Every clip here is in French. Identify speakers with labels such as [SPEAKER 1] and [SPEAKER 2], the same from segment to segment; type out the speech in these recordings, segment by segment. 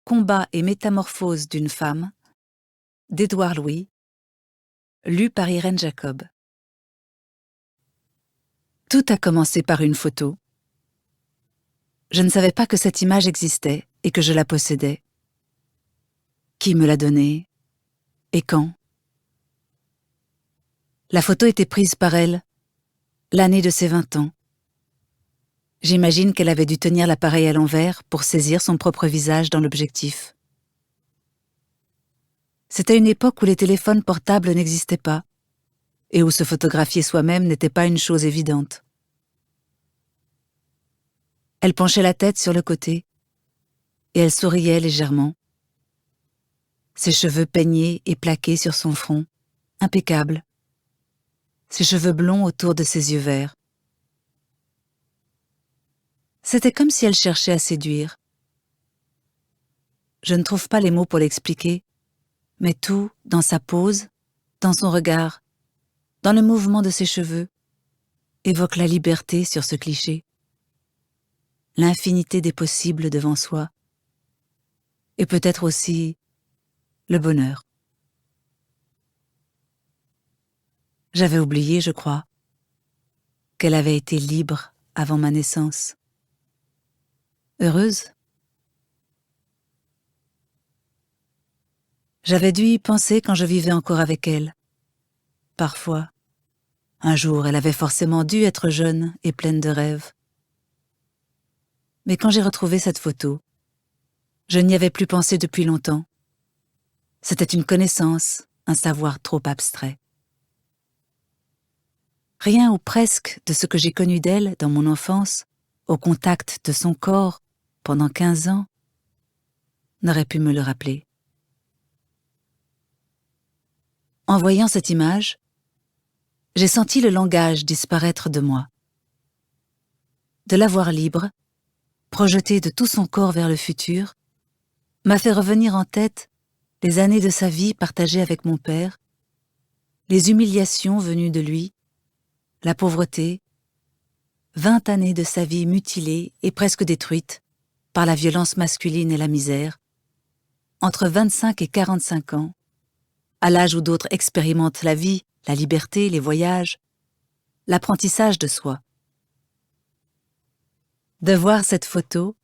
[SPEAKER 1] Combat et métamorphose d'une femme, d'Édouard Louis, lu par Irène Jacob. Tout a commencé par une photo. Je ne savais pas que cette image existait et que je la possédais. Qui me l'a donnée? Et quand? La photo était prise par elle, l'année de ses 20 ans. J'imagine qu'elle avait dû tenir l'appareil à l'envers pour saisir son propre visage dans l'objectif. C'était une époque où les téléphones portables n'existaient pas et où se photographier soi-même n'était pas une chose évidente. Elle penchait la tête sur le côté et elle souriait légèrement. Ses cheveux peignés et plaqués sur son front, impeccables. Ses cheveux blonds autour de ses yeux verts. C'était comme si elle cherchait à séduire. Je ne trouve pas les mots pour l'expliquer, mais tout, dans sa pose, dans son regard, dans le mouvement de ses cheveux, évoque la liberté sur ce cliché, l'infinité des possibles devant soi, et peut-être aussi le bonheur. J'avais oublié, je crois, qu'elle avait été libre avant ma naissance. Heureuse? J'avais dû y penser quand je vivais encore avec elle. Parfois. Un jour, elle avait forcément dû être jeune et pleine de rêves. Mais quand j'ai retrouvé cette photo, je n'y avais plus pensé depuis longtemps. C'était une connaissance, un savoir trop abstrait. Rien ou presque de ce que j'ai connu d'elle dans mon enfance, au contact de son corps, pendant 15 ans, n'aurait pu me le rappeler. En voyant cette image, j'ai senti le langage disparaître de moi. De la voir libre, projetée de tout son corps vers le futur, m'a fait revenir en tête les années de sa vie partagées avec mon père, les humiliations venues de lui, la pauvreté, 20 années de sa vie mutilée et presque détruite par la violence masculine et la misère, entre 25 et 45 ans, à l'âge où d'autres expérimentent la vie, la liberté, les voyages, l'apprentissage de soi. De voir cette photo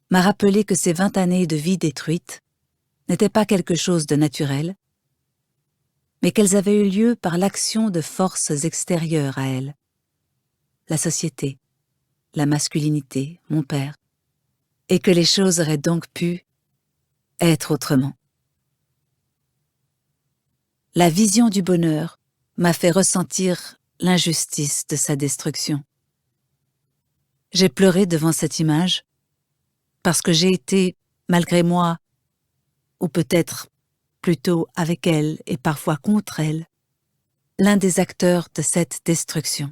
[SPEAKER 1] m'a rappelé que ces 20 années de vie détruite n'étaient pas quelque chose de naturel, mais qu'elles avaient eu lieu par l'action de forces extérieures à elle. La société, la masculinité, mon père, et que les choses auraient donc pu être autrement. La vision du bonheur m'a fait ressentir l'injustice de sa destruction. J'ai pleuré devant cette image parce que j'ai été, malgré moi, ou peut-être plutôt avec elle et parfois contre elle, l'un des acteurs de cette destruction.